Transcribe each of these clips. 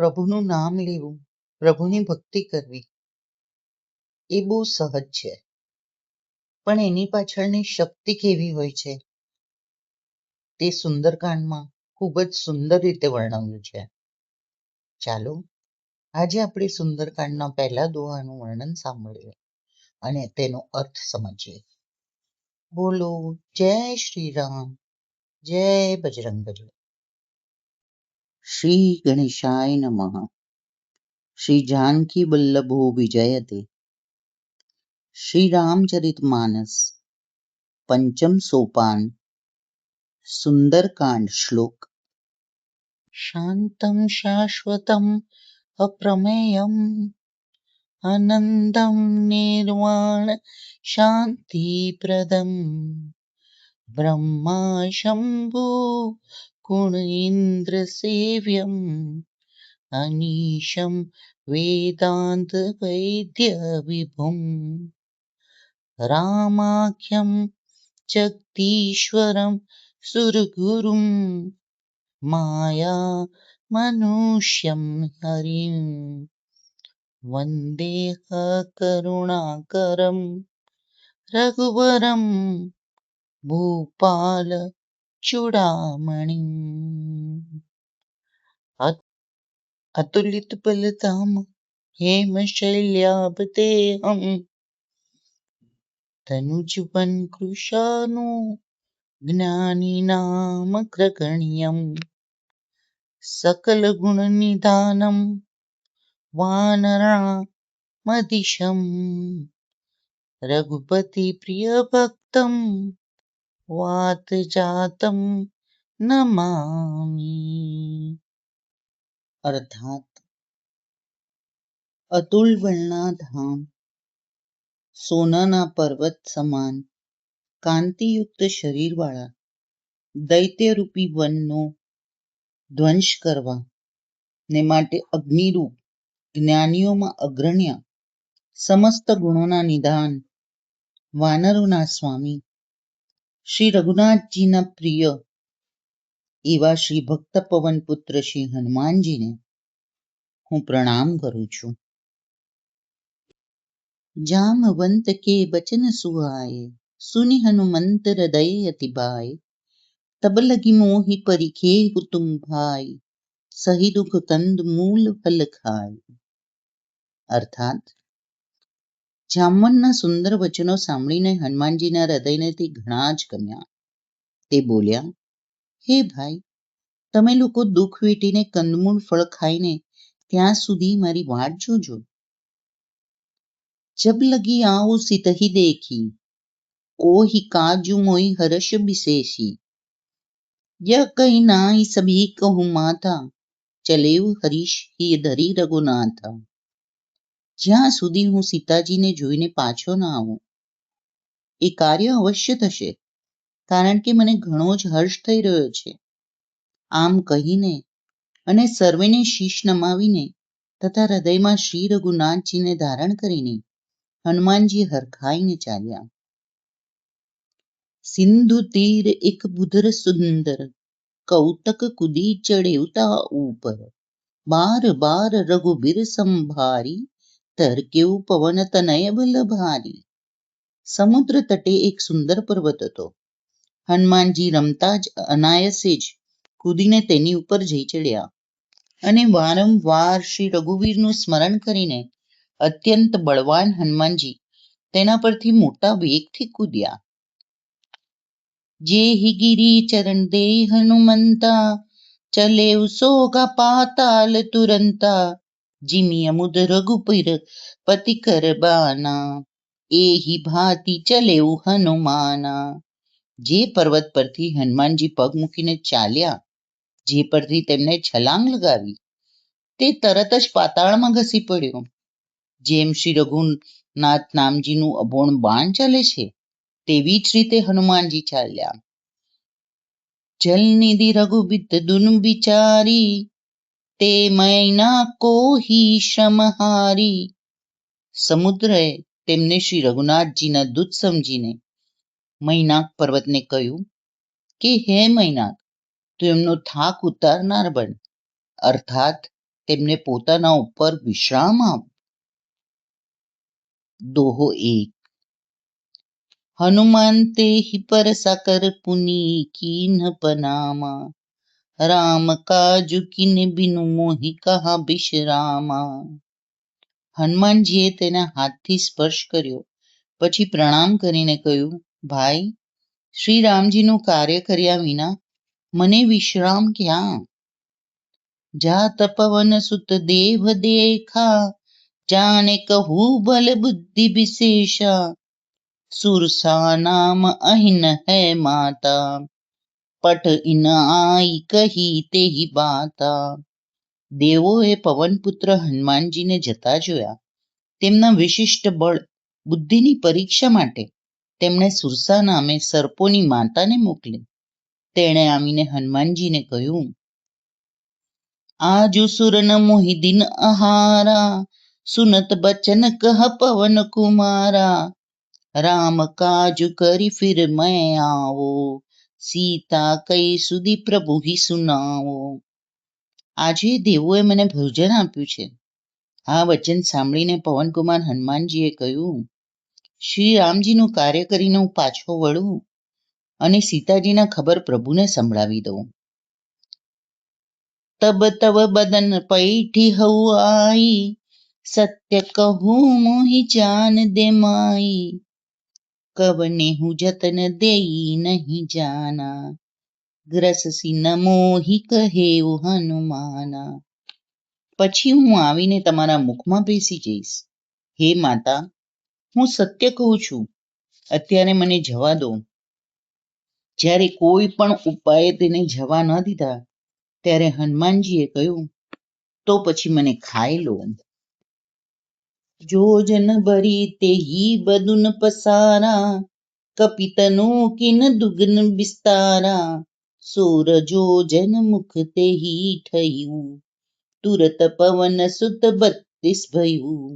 પ્રભુનું નામ લેવું, પ્રભુની ભક્તિ કરવી એ બહુ સહજ છે, પણ એની પાછળની શક્તિ કેવી હોય છે તે સુંદરકાંડમાં ખૂબ જ સુંદર રીતે વર્ણવ્યું છે. ચાલો આજે આપણે સુંદરકાંડના પહેલા દોહાનું વર્ણન સાંભળીએ અને તેનો અર્થ સમજીએ. બોલો જય શ્રી રામ, જય બજરંગબલી. શ્રી ગણેશાય નમઃ. શ્રી જાનકી વલ્લભો વિજયતે. શ્રી રામચરિત માનસ પંચમ સોપાન સુંદરકાંડ શ્લોક. શાંતમ શાશ્વતમ અપ્રમેયમ આનંદમ નિર્વાણ શાંતિપ્રદમ બ્રહ્મા શંભુ ગુણ ઇન્દ્ર સેવ્યમ અનીશમ વેદાંત વૈદ્ય વિભુમ રામાખ્યમ જગદીશ્વરમ સુરગુરુમ માયા મનુષ્યમ હરિમ વંદેહ કરુણાકરમ રઘુવરમ ભૂપાલ ચૂડામણિ. અતુલિત બલધામ હેમ શૈલ્યાભતેહમ તનુજવન કૃશાનુ જ્ઞાની નામ ગ્રગણ્યમ સકલ ગુણ નિધાનમ વાનરા મદિશમ રઘુપતિ પ્રિય ભક્તમ વાત જાતમ નમામી. અર્થાત અતુલ બળના ધામ, સોનાના પર્વત સમાન કાંતિયુક્ત શરીરવાળા દૈત્યરૂપી વનનો ધ્વંસ કરવા ને માટે અગ્નિરૂપ જ્ઞાનીઓમાં અગ્રણ્ય સમસ્ત ગુણોના નિધાન વાનરોના સ્વામી શ્રી રઘુનાથજીના પ્રિય એવા શ્રી ભક્ત પવન પુત્ર શ્રી હનુમાનજીને હું પ્રણામ કરું છું. જામવંત કે બચન સુહાય સુનિ હનુમંત હૃદય અતિ ભાય તબ લગી મોહી પરિખે તુમ ભાઈ સહી દુઃખ કંદ મૂલ ફલ ખાય. અર્થાત જામવંતના સુંદર વચનો સાંભળીને હનુમાનજીના હૃદયને તે ઘણા જ ગમ્યા. તે બોલ્યા, હે ભાઈ, તમે લોકો દુઃખ વેઠીને કંદમૂળ ફળ ખાઈને ત્યાં સુધી મારી વાટ જોજો. જબ લગી આવો સિતહી દેખી ઓહી કાજુ મોઈ હર્ષ વિશેષી યહ કઈ નાઈ સભી કહું માથા ચલેવ હરીશ હિ ધરી રઘુનાથા. જ્યાં સુધી હું સીતાજીને જોઈને પાછો ના આવું એ કાર્ય અવશ્ય થશે, કારણ કે મને ઘણો જ હર્ષ થઈ રહ્યો છે. આમ કહીને અને સર્વેને શીશ નમાવીને તથા હૃદયમાં શ્રી રઘુનાથજીને ધારણ કરીને હનુમાનજી હરખાઈને ચાલ્યા. સિંધુ તીર એક બુધર સુંદર કૌતક કુદી ચડેવતા ઉપર બાર બાર રઘુબીર સંભારી તરકેવું પવન તનય બલ ભારી. સમુદ્ર તટે એક સુંદર પર્વત હતો. હનુમાનજી રમતા જ અનાયસે જ કૂદીને તેની ઉપર જઈ ચડ્યા અને વારંવાર શ્રી રઘુવીરનું સ્મરણ કરીને અત્યંત બળવાન હનુમાનજી તેના પરથી મોટા વેગથી કૂદ્યા. જેહી ગિરી ચરણ દે હનુમંતા ચલેવ સોગા પાતાલ તુરંતા જીમી અમુદ રઘુપીર પતિ કરબાના એહી ભાતી ચલેવ હનુમાના. જે પર્વત પરથી હનુમાનજી પગ મૂકીને ચાલ્યા, જે પરથી તેમને છલાંગ લગાવી, તે તરત જ પાતાળમાં ઘસી પડ્યો. જેમ શ્રી રઘુનાથ નામજીનું અબોણ બાણ ચાલે છે તેવી જ રીતે હનુમાનજી ચાલ્યા. જલનિધિ રઘુબીત દુન બિચારી તે મૈના કોહી શ્રમહારી. સમુદ્રએ તેમને શ્રી રઘુનાથજીના દૂત સમજીને મૈનાક પર્વતને કહ્યું કે હે મૈનાક, તું એમનો થાક ઉતારનાર બન. અર્થાત તેમને પોતાના ઉપર વિશ્રામ આપ. દોહો 1. હનુમાન તે હિ પર સાકર પુની કીન પનામા, રામ કાજુ કિન બિનુ મોહી કહા બિશ્રામા. હનુમાનજીએ તેના હાથથી સ્પર્શ કર્યો, પછી પ્રણામ કરીને કહ્યું, ભાઈ, શ્રી રામજીનું કાર્ય કર્યા વિના મને વિશ્રામ ક્યાં? જાત પવન સુત દેવ દેખા, જાને કહું બલ બુદ્ધિ વિશેષા, સુરસા નામ અહિન હૈ માતા, પટ ઇન આઈ કહી તેહી બાતા. દેવોએ પવનપુત્ર હનુમાનજીને જતા જોયા. તેમના વિશિષ્ટ બળ બુદ્ધિની પરીક્ષા માટે તેમણે સુરસા નામે સર્પોની માતાને મોકલી. તેણે આવીને હનુમાનજીને કહ્યું, આજુ સુર ન મોહી દિન અહારા, સુનત બચન કહ પવન કુમારા, રામ કાજુ કરી ફિર મેં આવો, સીતા કઈ સુધી પ્રભુ હિ સુનાવો. આજે દેવોએ મને ભોજન આપ્યું છે. આ વચન સાંભળીને પવનકુમાર હનુમાનજીએ કહ્યું, શ્રી રામજીનું કાર્ય કરીને હું પાછો વળું અને સીતાજીના ખબર પ્રભુને સંભળાવી દઉં. તબ તબ બદન પૈઠી હઉ આઈ, સત્ય કહું મોહી જાન દે માઈ, કવને હું જતન દેઈ નહીં જાના, ગ્રસસી ન મોહી કહેઉ હનુમાના. પછી હું આવીને તમારા મુખમાં બેસી જઈશ. હે માતા, હું સત્ય કહું છું. અત્યારે મને જવા દો. જ્યારે કોઈ પણ ઉપાયે તેને જવા ન દીધા, ત્યારે હનુમાનજીએ કહ્યું, તો પછી મને ખાઈ લો. જો જન ભરી તે હી બદુન પસારા, કપિતનો કિન દુગન બિસ્તારા, સોર જો જન મુખ તે હી ઠયું, તુરત પવન સુત 32 ભયું.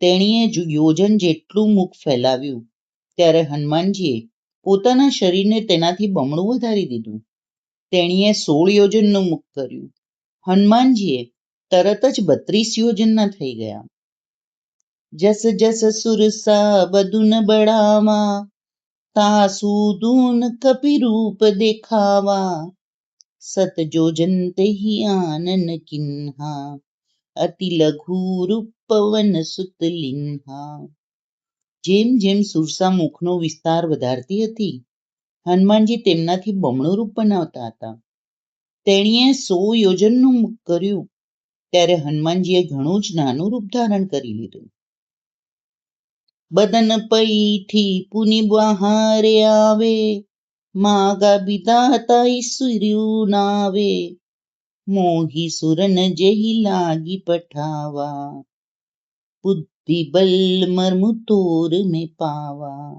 તેણીએ યોજન જેટલું મુખ ફેલાવ્યું ત્યારે હનુમાનજીએ પોતાના શરીરને તેનાથી બમણું વધારી દીધું. તેણીએ 16 યોજનનું મુખ કર્યું. હનુમાનજીએ તરત જ 32 યોજનના થઈ ગયા. જસ જસ સુરસા બદુન બળાવા, તાસુ દૂન કપિ રૂપ દેખાવા, સત જોજન તેહી આનન કિન્હા, અતિ લઘુ રૂપ પવન સુત લિન્હા. જેમ જેમ સુરસા મુખનો વિસ્તાર વધારતી હતી, હનુમાનજી તેમનાથી બમણું રૂપ બનાવતા હતા. તેણીએ 100 યોજનનું મુખ કર્યું ત્યારે હનુમાનજીએ ઘણું જ નાનું રૂપ ધારણ કરી લીધું. બદન પૈઠી પુની બહારે આવે, માગા વિધાતા ઈસુર્યું નાવે, મોહી સુરન જેહી લાગી પઠાવા, બુદ્ધિ બલ મર્મુ તોર મેં પાવા.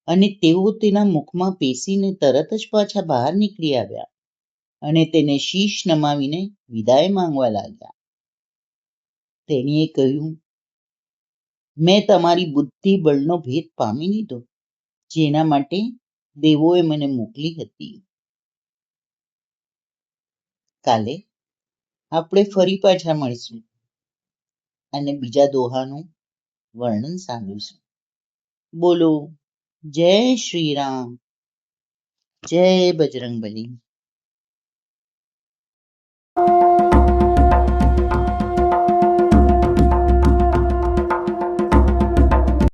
અને તેઓ તેના મુખમાં પેસીને તરત જ પાછા બહાર નીકળી આવ્યા અને તેને શીશ નમાવીને વિદાય માંગવા લાગ્યા. તેણીએ કહ્યું, મેં તમારી બુદ્ધિ બળનો ભેદ પામી લીધો, જેના માટે દેવોએ મને મોકલી હતી. કાલે આપણે ફરી પાછા મળીશું અને બીજા દોહાનું વર્ણન સાંભળીશું. બોલો જય શ્રી રામ, જય બજરંગબલી.